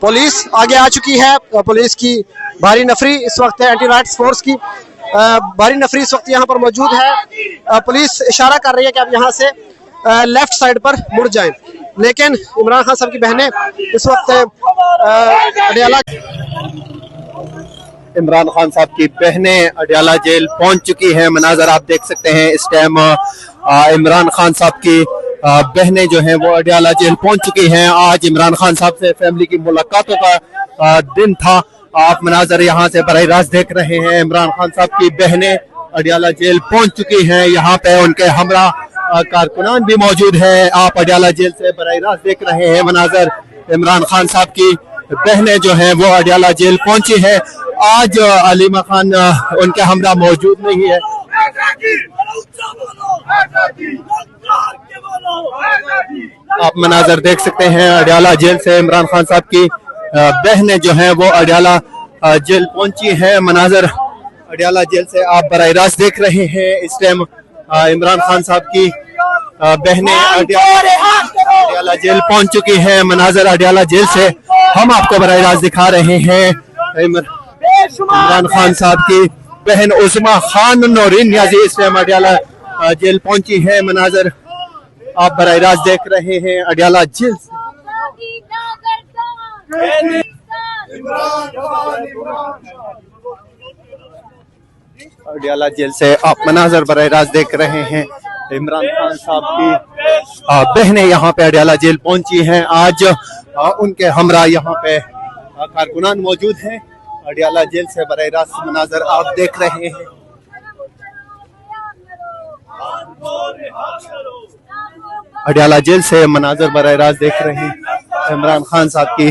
Police आगे आ चुकी है। पुलिस की भारी नफरी इस वक्त है, एंटी राइट्स फोर्स की भारी नफरी इस वक्त यहाँ पर मौजूद है। पुलिस इशारा कर रही है कि आप यहाँ से लेफ्ट साइड पर मुड़ जाएं, लेकिन इमरान खान साहब की बहनें इस वक्त अडियाला इमरान खान साहब की बहनें अडियाला जेल पहुंच चुकी हैं। मनाजर आप देख सकते हैं इस टाइम इमरान खान साहब की बहनें जो हैं वो अडियाला जेल पहुंच चुकी हैं। आज इमरान खान साहब से फैमिली की मुलाकातों का दिन था। आप मनाजर यहाँ से बराह रास्त देख रहे हैं। इमरान खान साहब की बहनें अडियाला जेल पहुंच चुकी हैं। यहाँ पे उनके हमरा कारकुनान भी मौजूद है। आप अडियाला जेल से बराह रास्त देख रहे हैं मनाजर। इमरान खान साहब की बहनें जो हैं वो अडियाला जेल पहुंची है। आज अलीमा खान उनके हमरा मौजूद नहीं है। आप मनाजर देख सकते हैं अडियाला जेल से इमरान खान साहब की बहनें जो हैं वो अडियाला जेल पहुंची हैं। मनाजर अडियाला जेल से आप बराह रास्त देख रहे हैं। इस टाइम इमरान खान साहब की बहनें अडियाला जेल पहुंच चुकी हैं। मनाजर अडियाला जेल से हम आपको बराह रास्त दिखा रहे हैं। इमरान खान साहब की बहन उस्मा खान नौरीन नियाजी इस टाइम अडियाला जेल पहुंची है। मनाजर आप बराह रास्त देख रहे हैं अडियाला जेल से। अडियाला जेल से आप मनाजर बराह रास्त देख रहे हैं। इमरान खान साहब की बहनें यहाँ पे अडियाला जेल पहुंची हैं। आज उनके हमरा यहाँ पे कारकुनान मौजूद हैं। अडियाला जेल से बराह रास्त मनाजर आप देख रहे हैं। अडियाला जेल से मनाजर बराह रास्त देख रहे हैं। इमरान खान साहब की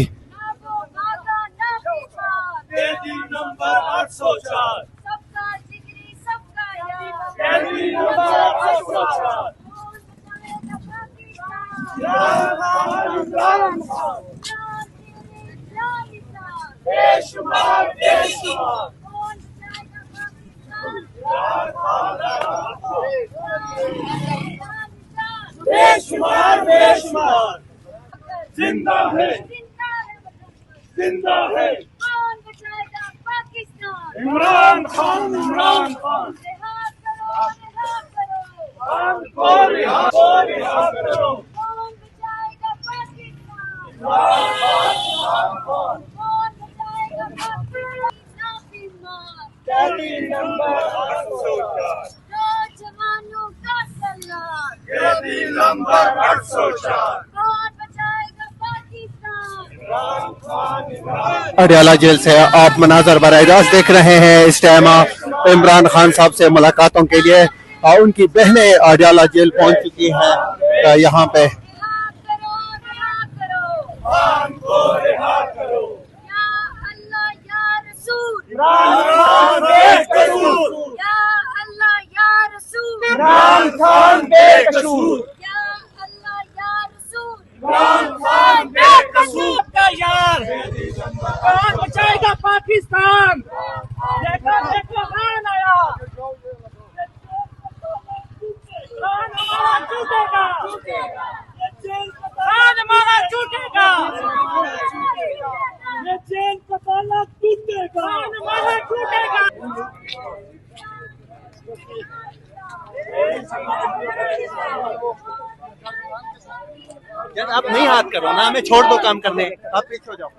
जिंदा है, जिंदा है कौन बचाएगा पाकिस्तान? इमरान खान, इमरान खान रिहा करो, रिहा करो। कौन बचाएगा पाकिस्तान? इमरान खान कौन बचाएगा पाकिस्तान? कैदी नंबर 804 नौजवानों का सलाम, कैदी नंबर 804 कौन बचाएगा पाकिस्तान? इमरान खान, इमरान अडियाला जेल से आप मनाजर बराह रास्त देख रहे हैं। इस टाइम इमरान खान साहब से मुलाकातों के लिए उनकी बहनें अडियाला जेल पहुंच चुकी हैं। यहाँ पे रिहा करो, रिहा करो। खान को रिहा करो। या अल्लाह या रसूल, इमरान खान बेकसूर, या अल्लाह या रसूल, इमरान खान बेकसूर, या अल्लाह या रसूल। इमरान खान बेकसूर का यार। कौन बचाएगा पाकिस्तान? देखो देखो खान आया। खान हमारा छूटेगा, खान हमारा छूटेगा, ये जेल का ताला टूटेगा, खान हमारा छूटेगा। यार आप नहीं हाथ करो ना, हमें छोड़ दो काम करने। आप पीछे हो जाओ,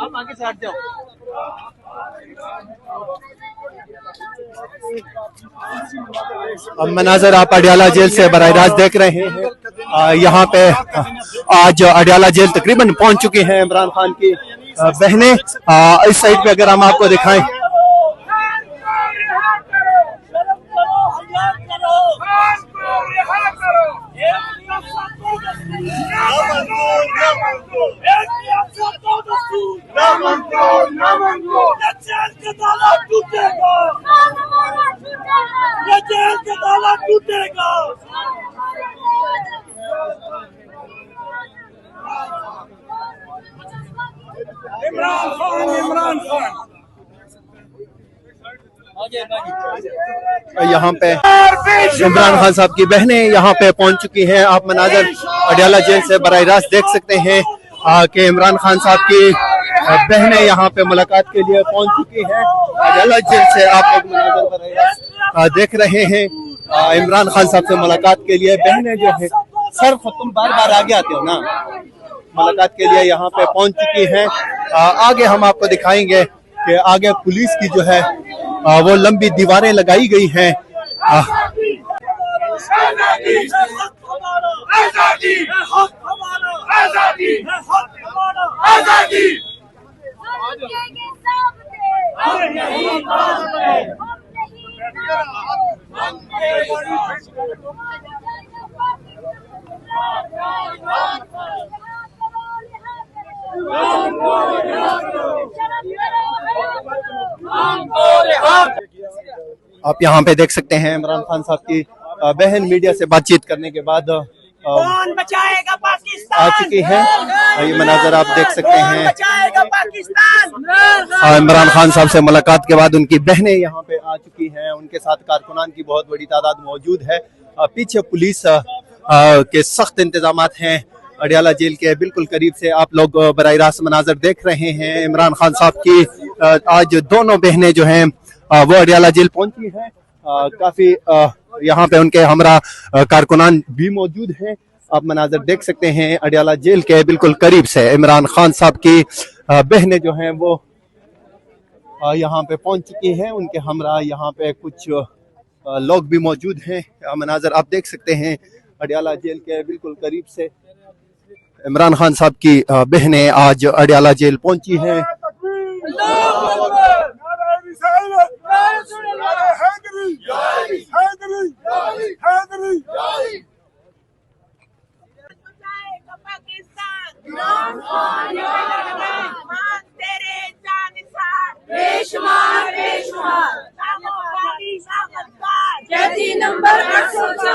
आप आगे से हट जाओ। अब मनाजर आप अडियाला जेल से बराह रास्त देख रहे हैं। यहाँ पे आज अडियाला जेल तकरीबन पहुंच चुकी हैं इमरान खान की बहनें। इस साइड पे अगर हम आपको दिखाएं, इमरान खान, इमरान खान यहाँ पे इमरान खान साहब की बहनें यहाँ पे पहुंच चुकी हैं। आप मनाजर अडियाला जेल से बराह रास्त देख सकते हैं। कि इमरान खान साहब की बहनें यहाँ पे मुलाकात के लिए पहुंच चुकी हैं। अडाला जेल से आप लोग मनाज़र बराह देख रहे हैं। इमरान खान साहब से मुलाकात के लिए बहनें जो है, सर तुम बार बार आगे आते हो ना, मुलाकात के लिए यहाँ पे पहुंच चुकी हैं। आगे हम आपको दिखाएंगे कि आगे पुलिस की जो है वो लंबी दीवारें लगाई गई हैं। आप यहाँ पे देख सकते हैं इमरान खान साहब की बहन मीडिया से बातचीत करने के बाद कौन बचाएगा पाकिस्तान? आ चुकी है। ये मनाजर आप देख सकते हैं। बचाएगा पाकिस्तान? इमरान खान साहब से मुलाकात के बाद उनकी बहनें यहाँ पे आ चुकी हैं। उनके साथ कारकुनान की बहुत बड़ी तादाद मौजूद है। पीछे पुलिस के सख्त इंतजाम हैं। अडियाला जेल के बिल्कुल करीब से आप लोग बराह रास्त मनाजर देख रहे हैं। इमरान खान साहब की आज दोनों बहनें जो हैं वो अडियाला जेल पहुंची हैं। काफी यहाँ पे उनके हमरा कारकुनान भी मौजूद हैं। आप मनाजर देख सकते हैं अडियाला जेल के बिल्कुल करीब से इमरान खान साहब की बहनें जो हैं वो यहाँ पे पहुंच चुकी हैं। उनके हमरा यहाँ पे कुछ लोग भी मौजूद हैं। मनाजर आप देख सकते हैं अडियाला जेल के बिल्कुल करीब से इमरान खान साहब की बहनें आज अडियाला जेल पहुंची हैं। नंबर 804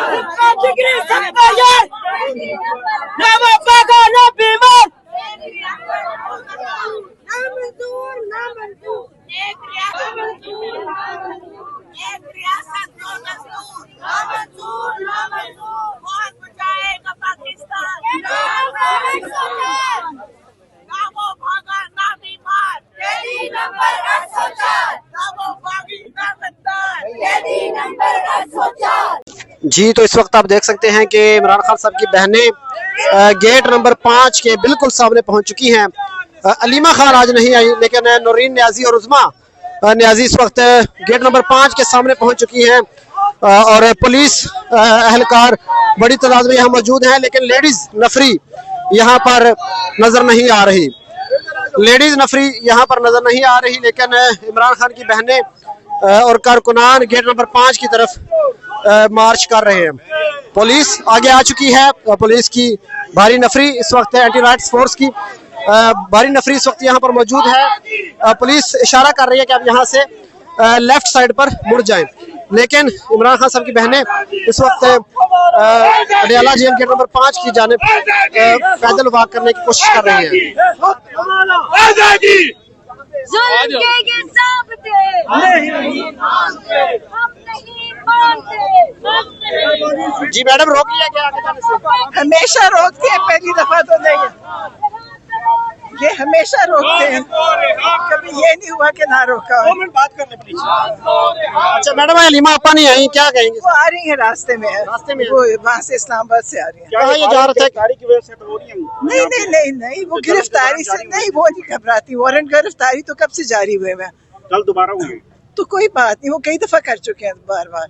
जी, तो इस वक्त आप देख सकते हैं कि इमरान खान साहब की बहनें गेट नंबर 5 के बिल्कुल सामने पहुंच चुकी हैं। अलीमा खान आज नहीं आई, लेकिन नूरीन न्याजी और उज़मा न्याजी इस वक्त गेट नंबर 5 के सामने पहुंच चुकी हैं। और पुलिस अहलकार बड़ी तादाद में यहाँ मौजूद हैं, लेकिन लेडीज नफरी यहाँ पर नजर नहीं आ रही। लेडीज नफरी यहाँ पर नजर नहीं आ रही, लेकिन इमरान खान की बहनें और कारकुनान गेट नंबर 5 की तरफ मार्च कर रहे हैं। पुलिस आगे आ चुकी है। पुलिस की भारी नफरी इस वक्त एंटी राइट्स फोर्स की भारी नफरी इस वक्त यहाँ पर मौजूद है। पुलिस इशारा कर रही है कि आप यहाँ से लेफ्ट साइड पर मुड़ जाएं, लेकिन इमरान खान साहब की बहनें इस वक्त अडियाला जेल गेट नंबर 5 की जानिब पैदल वॉक करने की कोशिश कर रही हैं। जुल्म के ये ज़ाब्ते हम नहीं मानते। जी मैडम, रोक लिया क्या आगे जाने से? हमेशा रोकते हैं, पहली दफा तो नहीं, ये हमेशा रोकते हैं। कभी ये नहीं हुआ कि ना रोका। बात करने प्लीज। अच्छा मैडम, अलीमा आपा नहीं आई, क्या कहेंगे? वो आ रही है, रास्ते में है। रास्ते में है? वो वहाँ से इस्लामाबाद से आ रही है। क्या ये जा रहा था? नहीं नहीं नहीं नहीं, वो गिरफ्तारी से नहीं, वो नहीं घबराती। वारंट गिरफ्तारी तो कब से जारी हुए हैं, कल दोबारा हुई तो कोई बात नहीं, वो कई दफा कर चुके हैं बार बार।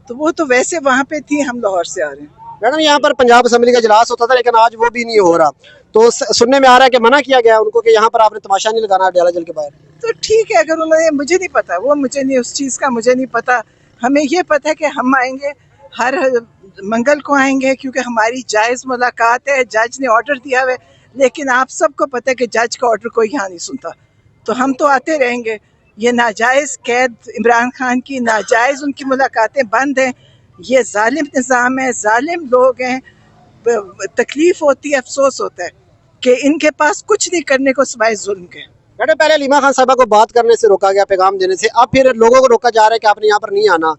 तो वो तो वैसे वहाँ पे थी, हम लाहौर से आ रहे हैं। मैडम, यहाँ पर पंजाब असेंबली का इजलास होता था, लेकिन आज वो भी नहीं हो रहा, तो सुनने में आ रहा है कि मना किया गया उनको कि यहाँ पर आपने तमाशा नहीं लगाना अडियाला जेल के बाहर। तो ठीक है, अगर उन्होंने, मुझे नहीं पता, वो मुझे नहीं, उस चीज़ का मुझे नहीं पता। हमें ये पता है कि हम आएंगे, हर मंगल को आएंगे, क्योंकि हमारी जायज़ मुलाकात है। जज ने ऑर्डर दिया हुआ है, लेकिन आप सबको पता है कि जज का ऑर्डर कोई यहाँ नहीं सुनता, तो हम तो आते रहेंगे। ये नाजायज़ कैद इमरान खान की, नाजायज़ उनकी मुलाकातें बंद हैं। ये जालिम निज़ाम है, जालिम लोग हैं। तकलीफ होती है, अफसोस होता है कि इनके पास कुछ नहीं करने को सिवाय जुल्म के। मैडम, पहले अलीमा खान साहबा को बात करने से रोका गया, पैगाम देने से, अब फिर लोगों को रोका जा रहा है कि आपने यहाँ पर नहीं आना।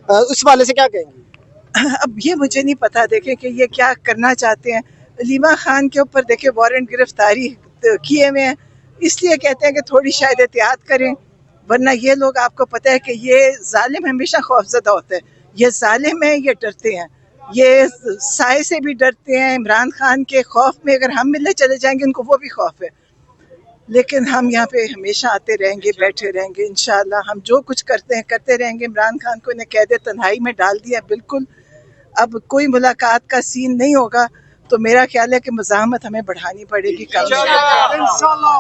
उस वाले से क्या कहेंगे? अब ये मुझे नहीं पता, देखें कि ये क्या करना चाहते हैं। अलीमा खान के ऊपर देखिए वारंट गिरफ्तारी किए हुए हैं, इसलिए कहते हैं कि थोड़ी शायद एहतियात करें, वरना ये लोग आपको पता है कि ये जालिम हमेशा खौफजदा होते हैं, ये जालिम है, ये डरते हैं, ये साए से भी डरते हैं। इमरान खान के खौफ में अगर हम मिलने चले जाएंगे उनको वो भी खौफ है, लेकिन हम यहाँ पे हमेशा आते रहेंगे, बैठे रहेंगे, इंशाल्लाह हम जो कुछ करते हैं करते रहेंगे। इमरान खान को इन्हें कैद तन्हाई में डाल दिया बिल्कुल, अब कोई मुलाकात का सीन नहीं होगा, तो मेरा ख्याल है कि मुज़ाहमत हमें बढ़ानी पड़ेगी, कम इंशाल्लाह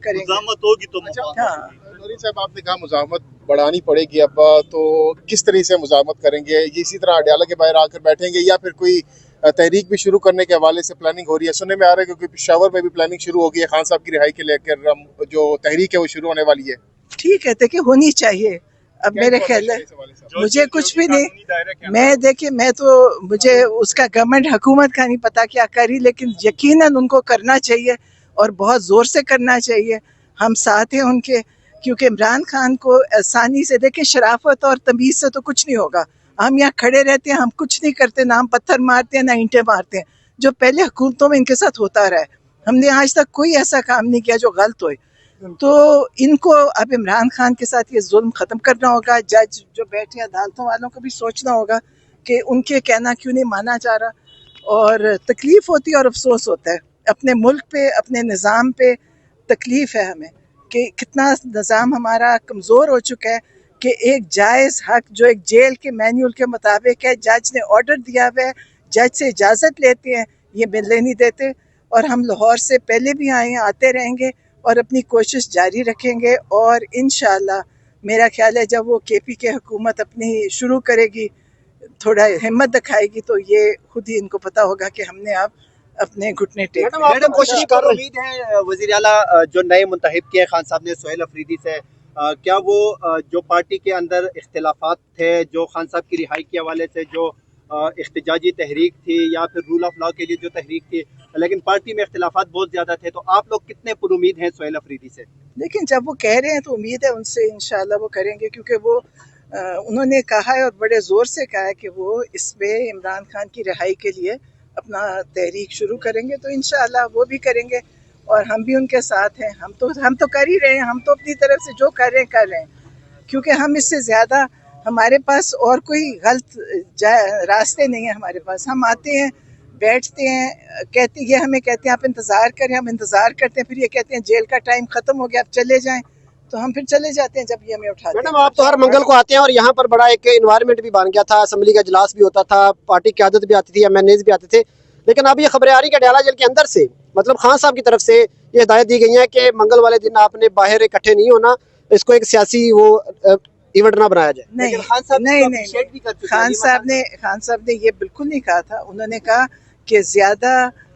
करेंगे। मुज़ाहमत होगी तो हाँ, नूरी साहब आपने कहा मुज़ाहमत बढ़ानी पड़ेगी, अब तो किस तरह से मुज़ाहमत करेंगे? ये इसी तरह अडयाला के बाहर आकर बैठेंगे या फिर कोई तहरीक भी शुरू करने के हवाले से प्लानिंग हो रही है? सुनने में आ रहा है क्योंकि पेशावर में भी प्लानिंग शुरू हो गई है, खान साहब की रिहाई के लेकर जो तहरीक है वो शुरू होने वाली है। ठीक है, देखिए होनी चाहिए। अब मेरे ख्याल है मुझे कुछ भी नहीं, मैं देखिए मैं तो मुझे उसका गवर्नमेंट हुकूमत का नहीं पता क्या करी, लेकिन यकीनन उनको करना चाहिए और बहुत ज़ोर से करना चाहिए। हम साथ हैं उनके, क्योंकि इमरान खान को आसानी से देखिए शराफत और तमीज़ से तो कुछ नहीं होगा। हम यहाँ खड़े रहते हैं, हम कुछ नहीं करते, ना हम पत्थर मारते हैं ना ईंटें मारते हैं, जो पहले हुकूमतों में इनके साथ होता रहा है। हमने आज तक कोई ऐसा काम नहीं किया जो गलत हो। तो इनको अब इमरान खान के साथ ये जुल्म ख़त्म करना होगा। जज जो बैठे अदालतों वालों को भी सोचना होगा कि उनके कहना क्यों नहीं माना जा रहा, और तकलीफ़ होती है और अफसोस होता है अपने मुल्क पे, अपने निज़ाम पे तकलीफ़ है हमें कि कितना निज़ाम हमारा कमज़ोर हो चुका है कि एक जायज़ हक जो एक जेल के मैन्यूल के मुताबिक है, जज ने ऑर्डर दिया हुआ है, जज से इजाज़त लेते हैं, ये मिलने नहीं देते। और हम लाहौर से पहले भी आए हैं, आते रहेंगे और अपनी कोशिश जारी रखेंगे, और इंशाअल्लाह मेरा ख्याल है जब वो केपी के हुकूमत अपनी शुरू करेगी, थोड़ा हिम्मत दिखाएगी, तो ये खुद ही इनको पता होगा कि हमने अब अपने घुटने टेक लिए। मैडम कोशिश कर रही उम्मीद है वज़ीर आला जो नए मुंतखब किए खान साहब ने सोहेल अफरीदी से, क्या वो जो पार्टी के अंदर इख्तिलाफात थे, जो खान साहब की रिहाई के हवाले से जो इख्तिजाजी तहरीक थी या फिर रूल ऑफ लॉ के लिए जो तहरीक थी, लेकिन पार्टी में इख्तिलाफात बहुत ज़्यादा थे, तो आप लोग कितने पुरुमीद हैं सोहेल अफरीदी से? लेकिन जब वो कह रहे हैं तो उम्मीद है उनसे इंशाल्लाह वो करेंगे, क्योंकि वो उन्होंने कहा है और बड़े ज़ोर से कहा है कि वो इस पे इमरान खान की रिहाई के लिए अपना तहरीक शुरू करेंगे, तो इंशाल्लाह वो भी करेंगे और हम भी उनके साथ हैं। हम तो कर ही रहे हैं, हम तो अपनी तरफ से जो कर रहे हैं, क्योंकि हम इससे ज़्यादा हमारे पास और कोई गलत रास्ते नहीं है हमारे पास। हम आते हैं, बैठते हैं, ये हमें कहते हैं आप इंतज़ार करें, हम इंतज़ार करते हैं, फिर ये कहते हैं जेल का टाइम ख़त्म हो गया आप चले जाएं, तो हम फिर चले जाते हैं जब ये हमें उठाते हैं। मैडम आप तो हर मंगल को आते हैं और यहाँ पर बड़ा एक इन्वायरमेंट भी बन गया था, असेंबली का इजलास भी होता था, पार्टी की क़यादत भी आती थी, MNAs भी आते थे, लेकिन अब ये खबरें आ रही कि अडयाला जेल के अंदर से मतलब खान साहब की तरफ से ये हिदायत दी गई है कि मंगल वाले दिन आपने बाहर इकट्ठे नहीं होना, इसको एक सियासी वो इवेंट ना बनाया जाए। नहीं खान साहब नहीं, खान साहब ने ये बिल्कुल नहीं कहा था। उन्होंने कहा कि ज़्यादा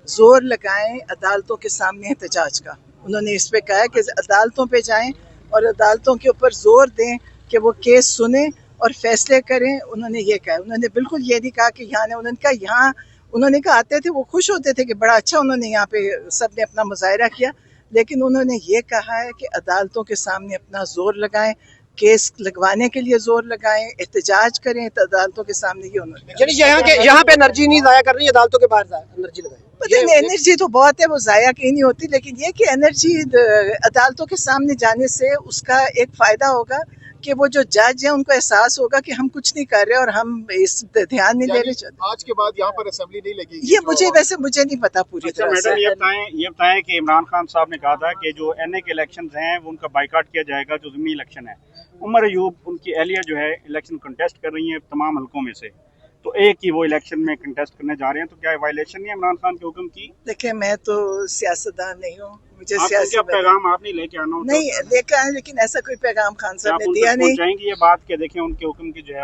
जोर लगाएं अदालतों के सामने एहतजाज का। उन्होंने इस पे कहा है कि अदालतों पे जाएं और अदालतों के ऊपर जोर दें कि वो केस सुने और फैसले करें। उन्होंने ये कहा, उन्होंने बिल्कुल ये नहीं कहा कि उन्होंने कहा आते थे वो खुश होते थे कि बड़ा अच्छा उन्होंने यहाँ पे सब ने अपना मुजाहरा किया, लेकिन उन्होंने ये कहा है कि अदालतों के सामने अपना जोर लगाएं, केस लगवाने के लिए जोर लगाएं, एहतजाज करें तो अदालतों के सामने। ये उन्होंने यहाँ पे एनर्जी नहीं जाया करनी, अदालतों के बाहर एनर्जी लगाए। पता नहीं, एनर्जी तो बहुत है, वो जाया कहीं नहीं होती, लेकिन ये कि एनर्जी अदालतों के सामने जाने से उसका एक फ़ायदा होगा कि वो जो जज हैं उनको एहसास होगा कि हम कुछ नहीं कर रहे और हम इस ध्यान नहीं दे रहे। आज के बाद यहाँ पर असेंबली नहीं लगेगी? ये मुझे नहीं पता पूरी तरह से। मैडम ये बताएं कि इमरान खान साहब ने कहा था कि जो NA के इलेक्शन हैं वो उनका बाइकाट किया जाएगा, जो ज़मीनी इलेक्शन है। उमर अयूब उनकी एहलिया जो है इलेक्शन कंटेस्ट कर रही है तमाम हल्कों में से, तो एक ही वो इलेक्शन में कंटेस्ट करने जा रहे हैं, तो क्या वायलेशन नहीं है इमरान खान के हुक्म की? देखिए मैं तो सियासतदान नहीं हूँ, मुझे सियासी पैगाम आप नहीं लेके आना नहीं लेकर आए, लेकिन ऐसा कोई पैगाम खान साहब ने दिया नहीं। जाएंगे ये बात के देखें उनके हुक्म की जो है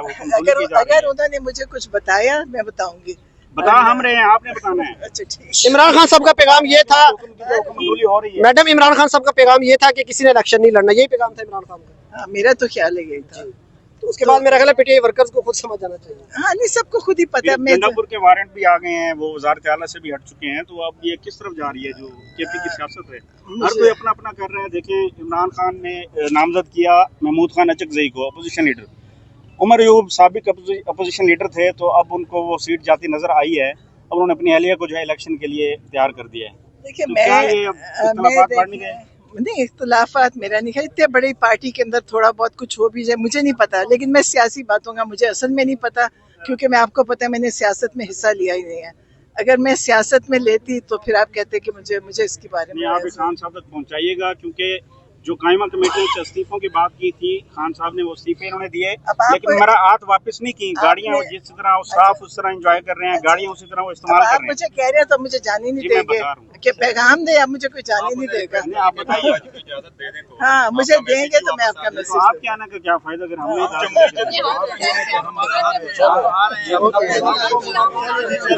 अगर उन्होंने मुझे कुछ बताया मैं बताऊंगी। बता हम रहे हैं, आपने बताना है। अच्छा ठीक। इमरान खान साहब का पैगाम ये था हो रही है मैडम, इमरान खान साहब का पैगाम ये था कि किसी ने इलेक्शन नहीं लड़ना, यही पैगाम था इमरान खान का। हाँ, मेरा तो ख्याल है यही था। तो उसके बाद मेरा ख्याल है PTI वर्कर्स को खुद समझ जाना चाहिए। हाँ नहीं, सबको खुद ही पता है। गंडापुर के वारंट भी आ गए हैं, वो वज़ारत आला से भी हट चुके हैं, तो अब ये किस तरफ जा रही है जो केपी की सियासत है? हर कोई अपना अपना कर रहा है। देखें इमरान खान ने नामजद किया महमूद खान अचकज़ई को, अपोजिशन लीडर। उमर अयूब साबिक अपोजिशन लीडर थे, तो अब उनको वो सीट जाती नज़र आई है, और उन्होंने अपनी अहलिया को जो है इलेक्शन के लिए तैयार कर दिया है। देखिए तो क्या ये इख्तिलाफात बढ़ नहीं गए? नहीं, इख्तिलाफात मेरा नहीं है। इतने बड़ी पार्टी के अंदर थोड़ा बहुत कुछ हो भी जाए मुझे नहीं पता, लेकिन मैं सियासी बातों का मुझे असल में नहीं पता, क्योंकि मैं आपको पता है मैंने सियासत में हिस्सा लिया ही नहीं है। अगर मैं सियासत में लेती तो फिर आप कहते कि मुझे इसके बारे में आप खान साहब तक पहुंचाइएगा, क्योंकि जो कायमा कमेटी से इस्तीफों की बात की थी, खान साहब ने वो इस्तीफे इन्होंने दिए, लेकिन मराआत वापस नहीं की। गाड़ियां जिस तरह साफ उस तरह एंजॉय कर रहे हैं, गाड़ियां उसी तरह वो इस्तेमाल कर रहे हैं। मुझे कह रहे हैं तो मुझे जाने नहीं देंगे कि पैगाम दे, अब मुझे कोई जाने नहीं देगा। आप बताइए, इजाजत दे दें तो हाँ, मुझे देंगे तो मैं आपका मैसेज। आपके आने का क्या फायदा अगर हमने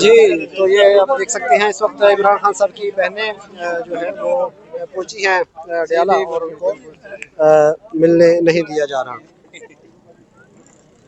जी, तो ये आप देख सकते हैं इस वक्त इमरान खान साहब की बहनें जो है वो पहुंची हैं अडयाला और उनको मिलने नहीं दिया जा रहा।